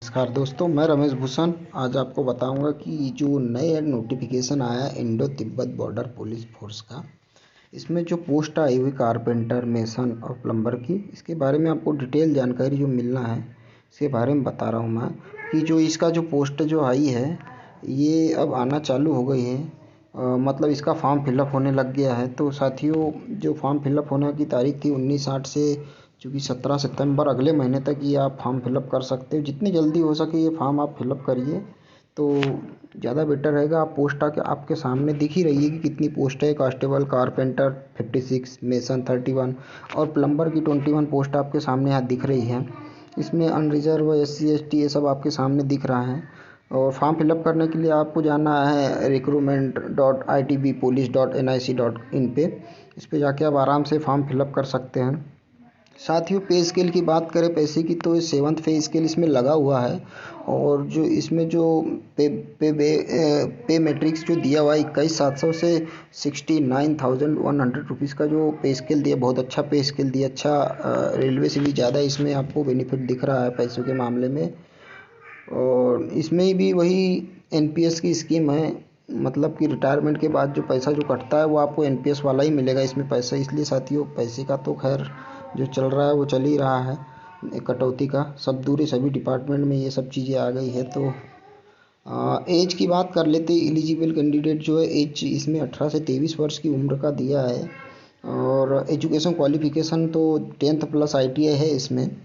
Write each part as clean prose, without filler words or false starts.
नमस्कार दोस्तों, मैं रमेश भूषण आज आपको बताऊंगा कि जो नए नोटिफिकेशन आया Indo Tibet border police force का। इसमें जो पोस्ट आई हुई कारपेंटर, मेसन और प्लम्बर की, इसके बारे में आपको डिटेल जानकारी जो मिलना है इसके बारे में बता रहा हूँ मैं कि जो इसका जो पोस्ट जो आई है ये अब आना चालू हो गई है। मतलब इसका फॉर्म फिलअप होने लग गया है। तो साथियों, जो फॉर्म फिलअप होने की तारीख थी 19/8 से चूँकि 17 सितंबर अगले महीने तक ये आप फॉर्म फिलअप कर सकते हो। जितनी जल्दी हो सके ये फॉर्म आप फिलअप करिए तो ज़्यादा बेटर रहेगा। आप पोस्ट आके आपके सामने दिख ही रही है कि कितनी पोस्ट है। कांस्टेबल, कारपेंटर 56, मेसन 31 और प्लम्बर की 21 पोस्ट आपके सामने यहाँ दिख रही है। इसमें अनरिजर्व, SC ST ये सब आपके सामने दिख रहा है। और फॉर्म फिलअप करने के लिए आपको जाना है recruitment.itbpolice.nic.in पे। इस पे जाके आप आराम से फॉर्म फिलअप कर सकते हैं। साथियों, पे स्केल की बात करें पैसे की, तो 7th पे स्केल इसमें लगा हुआ है। और जो इसमें जो पे मैट्रिक्स जो दिया हुआ है 21,700 से 69,100 रुपीज़ का जो पे स्केल दिया, बहुत अच्छा पे स्केल दिया। अच्छा, रेलवे से भी ज़्यादा इसमें आपको बेनिफिट दिख रहा है पैसों के मामले में। और इसमें भी वही NPS की स्कीम है। मतलब कि रिटायरमेंट के बाद जो पैसा जो कटता है वो आपको NPS वाला ही मिलेगा इसमें पैसा। इसलिए साथियों, पैसे का तो खैर जो चल रहा है वो चल ही रहा है। कटौती का सब दूरी सभी डिपार्टमेंट में ये सब चीज़ें आ गई है। तो एज की बात कर लेते। एलिजिबल कैंडिडेट जो है, एज इसमें 18 से 23 वर्ष की उम्र का दिया है। और एजुकेशन क्वालिफिकेशन तो 10th प्लस ITI है इसमें।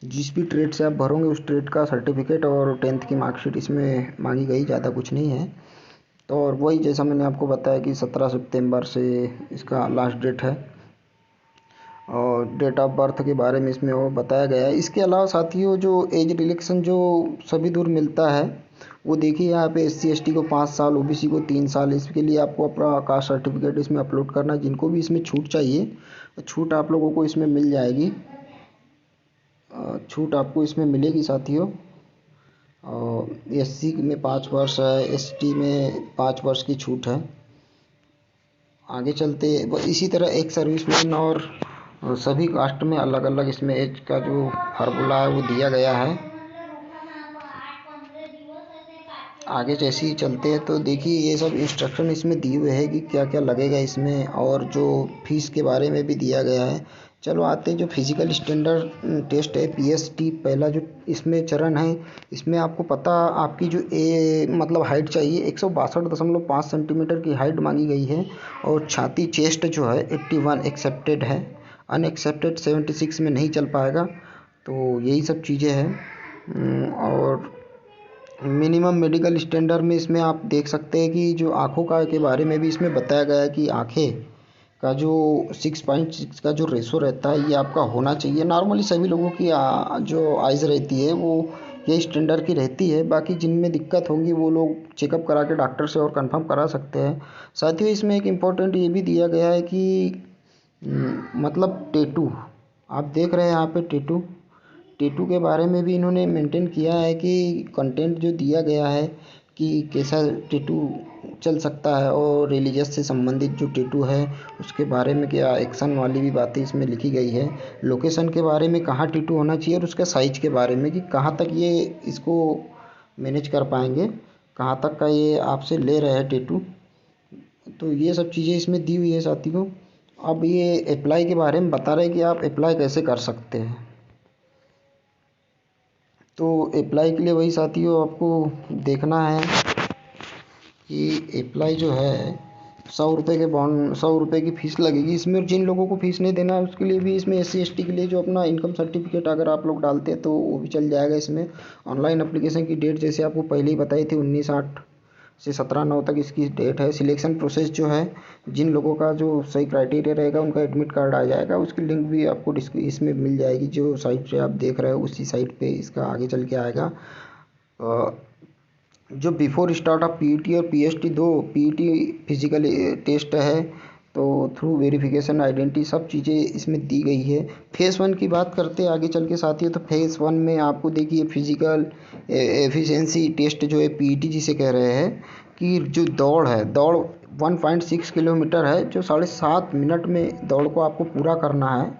जिस भी ट्रेड से आप भरोगे उस ट्रेड का सर्टिफिकेट और 10th की मार्कशीट इसमें मांगी गई, ज़्यादा कुछ नहीं है। तो और वही जैसा मैंने आपको बताया कि 17 सितंबर से इसका लास्ट डेट है। और डेट ऑफ बर्थ के बारे में इसमें वो बताया गया है। इसके अलावा साथियों, जो एज रिलैक्सेशन जो सभी दूर मिलता है वो देखिए यहाँ पे SC ST को 5 साल, OBC को 3 साल। इसके लिए आपको अपना कास्ट सर्टिफिकेट इसमें अपलोड करना है। जिनको भी इसमें छूट चाहिए, छूट आप लोगों को इसमें मिल जाएगी। छूट आपको इसमें मिलेगी साथियों। और SC में 5 वर्ष है, ST में 5 वर्ष की छूट है। आगे चलते इसी तरह एक सर्विसमैन और सभी कास्ट में अलग अलग इसमें एज का जो फार्मूला है वो दिया गया है। आगे जैसे ही चलते हैं तो देखिए ये सब इंस्ट्रक्शन इसमें दिए हुए हैं कि क्या क्या लगेगा इसमें, और जो फीस के बारे में भी दिया गया है। चलो आते हैं जो फिजिकल स्टैंडर्ड टेस्ट है, PST पहला जो इसमें चरण है। इसमें आपको पता, आपकी जो मतलब हाइट चाहिए 162.5 सेंटीमीटर की हाइट मांगी गई है। और छाती, चेस्ट जो है 81 एक्सेप्टेड है, अनएक्सेप्टेड 76 में नहीं चल पाएगा। तो यही सब चीज़ें हैं। और मिनिमम मेडिकल स्टैंडर्ड में इसमें आप देख सकते हैं कि जो आँखों का के बारे में भी इसमें बताया गया है कि आँखें का जो 6.6 का जो रेशो रहता है ये आपका होना चाहिए। नॉर्मली सभी लोगों की जो आइज़ रहती है वो यही स्टैंडर्ड की रहती है। बाकी जिनमें दिक्कत होगी वो लोग चेकअप करा के डॉक्टर से और कंफर्म करा सकते हैं। साथ ही इसमें एक इम्पोर्टेंट ये भी दिया गया है कि मतलब टैटू, आप देख रहे हैं यहाँ पे टैटू के बारे में भी इन्होंने मेंटेन किया है कि कंटेंट जो दिया गया है कि कैसा टैटू चल सकता है। और रिलीजियस से संबंधित जो टैटू है उसके बारे में क्या एक्शन वाली भी बातें इसमें लिखी गई है। लोकेशन के बारे में, कहाँ टैटू होना चाहिए, और उसका साइज के बारे में कि कहाँ तक ये इसको मैनेज कर पाएंगे, कहाँ तक का ये आपसे ले रहे हैं टैटू। तो ये सब चीज़ें इसमें दी हुई है साथियों। अब ये अप्लाई के बारे में बता रहे हैं कि आप अप्लाई कैसे कर सकते हैं। तो अप्लाई के लिए वही साथियों आपको देखना है कि अप्लाई जो है 100 रुपये के बॉन्ड, 100 रुपये की फ़ीस लगेगी इसमें। जिन लोगों को फ़ीस नहीं देना है उसके लिए भी इसमें SC ST के लिए जो अपना इनकम सर्टिफिकेट अगर आप लोग डालते हैं तो वो भी चल जाएगा इसमें। ऑनलाइन एप्लीकेशन की डेट जैसे आपको पहले ही बताई थी 19/8 से 17/9 तक इसकी डेट है। सिलेक्शन प्रोसेस जो है, जिन लोगों का जो सही क्राइटेरिया रहेगा उनका एडमिट कार्ड आ जाएगा। उसकी लिंक भी आपको इसमें मिल जाएगी। जो साइट पे आप देख रहे हो उसी साइट पे इसका आगे चल के आएगा। जो बिफोर स्टार्ट ऑफ PET और PST, दो PET फिजिकल टेस्ट है तो थ्रू वेरिफिकेशन आइडेंटिटी सब चीज़ें इसमें दी गई है। फेज़ 1 की बात करते हैं आगे चल के साथियों। तो फेज़ 1 में आपको देखिए फिजिकल एफिशिएंसी टेस्ट जो है, PET जिसे कह रहे हैं, कि जो दौड़ है, दौड़ 1.6 किलोमीटर है जो 7.5 मिनट में दौड़ को आपको पूरा करना है।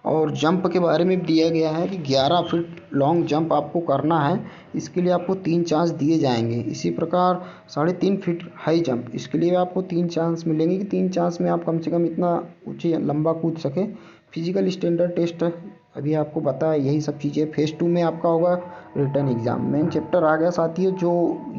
और जंप के बारे में भी दिया गया है कि 11 फीट लॉन्ग जंप आपको करना है, इसके लिए आपको 3 चांस दिए जाएंगे। इसी प्रकार 3.5 फीट हाई जंप, इसके लिए आपको 3 चांस मिलेंगे कि 3 चांस में आप कम से कम इतना ऊँचे लंबा कूद सकें। फिजिकल स्टैंडर्ड टेस्ट अभी आपको बताया, यही सब चीज़ें। फेज़ 2 में आपका होगा रिटन एग्ज़ाम। मेन चैप्टर आ गया साथियों, जो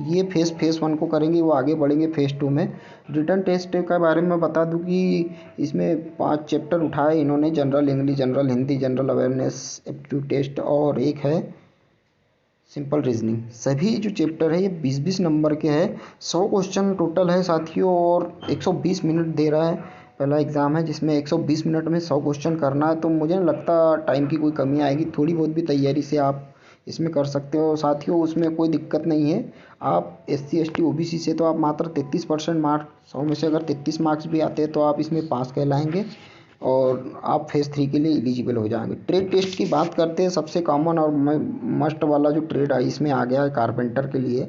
ये फेज़ 1 को करेंगे वो आगे बढ़ेंगे फेज़ 2 में। रिटन टेस्ट के बारे में बता दूं कि इसमें 5 चैप्टर उठाए इन्होंने, general English, general Hindi, general awareness, aptitude test और एक है सिंपल रीजनिंग। सभी जो चैप्टर है ये 20-20 नंबर के हैं। 100 क्वेश्चन टोटल है साथियों और 120 मिनट दे रहा है। पहला एग्ज़ाम है जिसमें 120 मिनट में 100 क्वेश्चन करना है, तो मुझे नहीं लगता टाइम की कोई कमी आएगी। थोड़ी बहुत भी तैयारी से आप इसमें कर सकते हो साथियों, उसमें कोई दिक्कत नहीं है। आप SC ST OBC से तो आप मात्र 33% मार्क्स, 100 में से अगर 33 मार्क्स भी आते हैं तो आप इसमें पास कहलाएंगे और आप फेज़ 3 के लिए एलिजिबल हो जाएंगे। ट्रेड टेस्ट की बात करते हैं, सबसे कॉमन और मस्ट वाला जो ट्रेड है इसमें आ गया है कारपेंटर के लिए,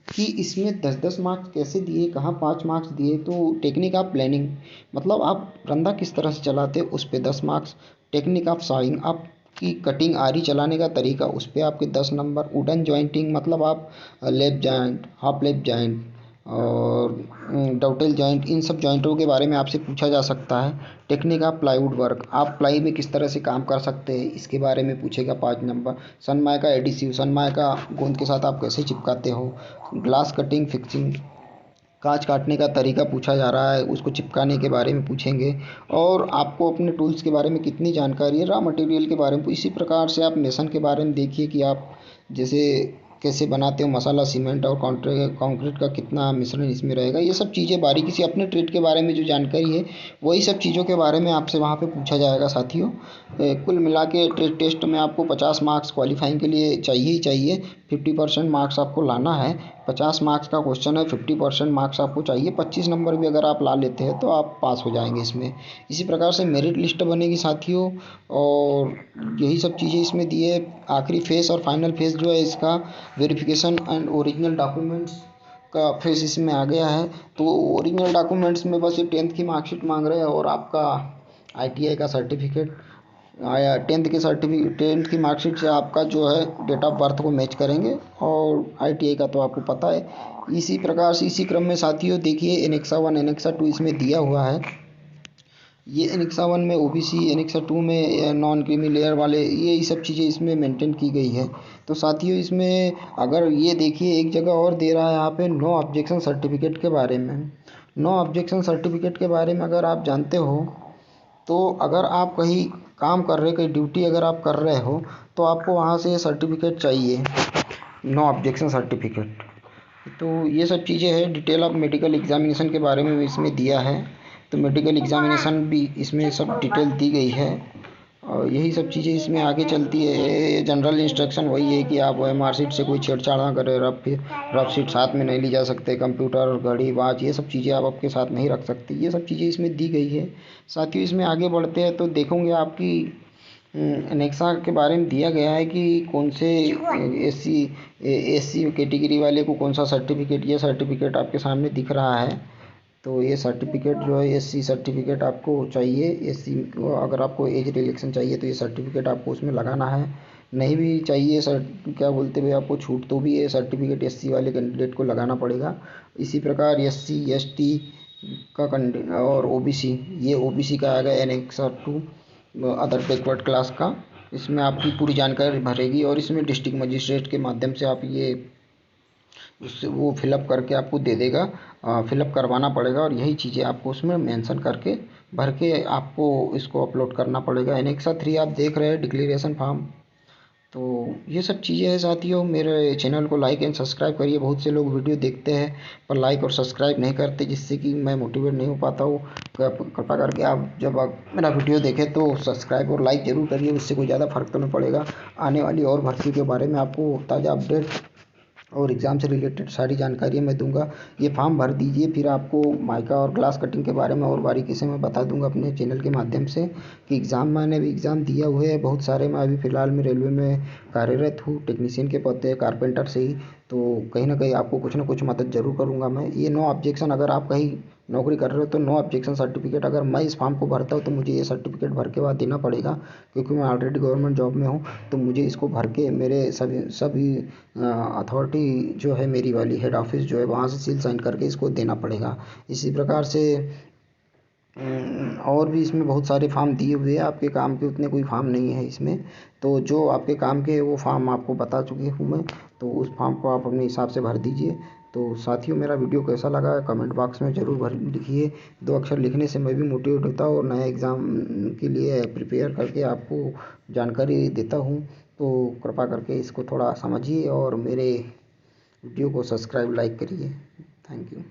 कि इसमें 10-10 मार्क्स कैसे दिए, कहाँ 5 मार्क्स दिए। तो टेक्निक ऑफ प्लानिंग, मतलब आप रंधा किस तरह से चलाते हैं उस पर 10 मार्क्स। टेक्निक ऑफ साविंग, आपकी कटिंग आरी चलाने का तरीका, उस पर आपके 10 नंबर। वुडन जॉइंटिंग, मतलब आप left joint, half left joint और डॉटेल जॉइंट, इन सब जॉइंटों के बारे में आपसे पूछा जा सकता है। टेक्निक ऑफ प्लाईवुड वर्क, आप प्लाई में किस तरह से काम कर सकते हैं, इसके बारे में पूछेगा 5 नंबर। सनमाइका एडिसिव, सनमाइका गोंद के साथ आप कैसे चिपकाते हो। ग्लास कटिंग फिक्सिंग, कांच काटने का तरीका पूछा जा रहा है, उसको चिपकाने के बारे में पूछेंगे। और आपको अपने टूल्स के बारे में कितनी जानकारी है, रॉ मटेरियल के बारे में। इसी प्रकार से आप मेसन के बारे में देखिए कि आप जैसे कैसे बनाते हो मसाला, सीमेंट और कंक्रीट का कितना मिश्रण इसमें रहेगा। ये सब चीज़ें बारीकी से अपने ट्रेड के बारे में जो जानकारी है वही सब चीज़ों के बारे में आपसे वहाँ पे पूछा जाएगा साथियों। कुल मिला के ट्रेड टेस्ट में आपको 50 मार्क्स क्वालिफाइंग के लिए चाहिए ही चाहिए। 50% मार्क्स आपको लाना है। 50 मार्क्स का क्वेश्चन है, 50% मार्क्स आपको चाहिए। 25 नंबर भी अगर आप ला लेते हैं तो आप पास हो जाएंगे इसमें। इसी प्रकार से मेरिट लिस्ट बनेगी साथियों और यही सब चीज़ें इसमें दी है। आखिरी फेज़ और फाइनल फेज़ जो है इसका वेरिफिकेशन एंड ओरिजिनल डॉक्यूमेंट्स का फेज़ इसमें आ गया है। तो ओरिजिनल डॉक्यूमेंट्स में बस ये 10th की मार्कशीट मांग रहे हैं और आपका ITI का सर्टिफिकेट आया। 10th की मार्कशीट से आपका जो है डेट ऑफ बर्थ को मैच करेंगे और ITI का तो आपको पता है। इसी प्रकार से इसी क्रम में साथियों देखिए एनेक्सा 1 एनेक्सा 2 इसमें दिया हुआ है। ये एनेक्सा 1 में OBC, एनेक्सा 2 में नॉन क्रीमी लेयर वाले, ये सब चीज़ें इसमें मेंटेन की गई है। तो साथियों इसमें अगर ये देखिए एक जगह और दे रहा है यहाँ पे नो ऑब्जेक्शन सर्टिफिकेट के बारे में। नो ऑब्जेक्शन सर्टिफिकेट के बारे में अगर आप जानते हो तो अगर आप कहीं काम कर रहे, कहीं ड्यूटी अगर आप कर रहे हो तो आपको वहाँ से सर्टिफिकेट चाहिए, नो ऑब्जेक्शन सर्टिफिकेट। तो ये सब चीज़ें हैं। डिटेल ऑफ मेडिकल एग्जामिनेशन के बारे में भी इसमें दिया है, तो मेडिकल एग्जामिनेशन भी इसमें सब डिटेल दी गई है और यही सब चीज़ें इसमें आगे चलती है। जनरल इंस्ट्रक्शन वही है कि आप OMR शीट से कोई छेड़छाड़ ना करें, रफ शीट साथ में नहीं ली जा सकते, कंप्यूटर, घड़ी, वॉच, ये सब चीज़ें आप आपके साथ नहीं रख सकते। ये सब चीज़ें इसमें दी गई है। साथियों इसमें आगे बढ़ते हैं तो देखोगे आपकी एनेक्सा के बारे में दिया गया है कि कौन से SC कैटेगरी वाले को कौन सा सर्टिफिकेट, ये सर्टिफिकेट आपके सामने दिख रहा है। तो ये सर्टिफिकेट जो है SC सर्टिफिकेट आपको चाहिए। SC को अगर आपको एज रिलेक्शन चाहिए तो ये सर्टिफिकेट आपको उसमें लगाना है। नहीं भी चाहिए सर, क्या बोलते भाई आपको छूट, तो भी ये सर्टिफिकेट SC वाले कैंडिडेट को लगाना पड़ेगा। इसी प्रकार SC ST का और OBC, ये OBC का आ गया एनेक्सा 2 अदर बैकवर्ड क्लास का। इसमें आपकी पूरी जानकारी भरेगी और इसमें डिस्ट्रिक्ट मजिस्ट्रेट के माध्यम से आप ये उससे वो फिलअप करके आपको दे देगा, फिलअप करवाना पड़ेगा और यही चीज़ें आपको उसमें मेंशन करके भर के आपको इसको अपलोड करना पड़ेगा। एनेक्सा 3 आप देख रहे हैं डिक्लेरेशन फॉर्म। तो ये सब चीज़ें हैं साथियों। मेरे चैनल को लाइक एंड सब्सक्राइब करिए। बहुत से लोग वीडियो देखते हैं पर लाइक और सब्सक्राइब नहीं करते, जिससे कि मैं मोटिवेट नहीं हो पाता हूँ। कृपया करके आप जब आप मेरा वीडियो देखें तो सब्सक्राइब और लाइक ज़रूर करिए, उससे कोई ज़्यादा फर्क तो नहीं पड़ेगा। आने वाली और भर्ती के बारे में आपको ताज़ा अपडेट और एग्ज़ाम से रिलेटेड सारी जानकारियाँ मैं दूंगा। ये फॉर्म भर दीजिए, फिर आपको माइका और ग्लास कटिंग के बारे में और बारीकी से मैं बता दूंगा अपने चैनल के माध्यम से कि मैंने भी एग्ज़ाम दिया हुए है बहुत सारे। मैं अभी फ़िलहाल में रेलवे में कार्यरत हूँ, टेक्नीशियन के पद पे, कारपेंटर से ही। तो कहीं ना कहीं आपको कुछ ना कुछ मदद ज़रूर करूँगा मैं। ये नो ऑब्जेक्शन, अगर आप कहीं नौकरी कर रहे हो तो नो ऑब्जेक्शन सर्टिफिकेट अगर मैं इस फॉर्म को भरता हूँ तो मुझे ये सर्टिफिकेट भर के बाद देना पड़ेगा, क्योंकि मैं ऑलरेडी गवर्नमेंट जॉब में हूँ। तो मुझे इसको भर के मेरे सभी सभी अथॉरिटी जो है, मेरी वाली हेड ऑफिस जो है, वहाँ से सील साइन करके इसको देना पड़ेगा। इसी प्रकार से और भी इसमें बहुत सारे फॉर्म दिए हुए हैं, आपके काम के उतने कोई फॉर्म नहीं है इसमें। तो जो आपके काम के वो फॉर्म आपको बता चुके हूँ मैं, तो उस फॉर्म को आप अपने हिसाब से भर दीजिए। तो साथियों, मेरा वीडियो कैसा लगा कमेंट बॉक्स में ज़रूर भर लिखिए। 2 अक्षर लिखने से मैं भी मोटिवेट होता हूँ और नए एग्ज़ाम के लिए प्रिपेयर करके आपको जानकारी देता हूँ। तो कृपा करके इसको थोड़ा समझिए और मेरे वीडियो को सब्सक्राइब लाइक करिए। Thank you.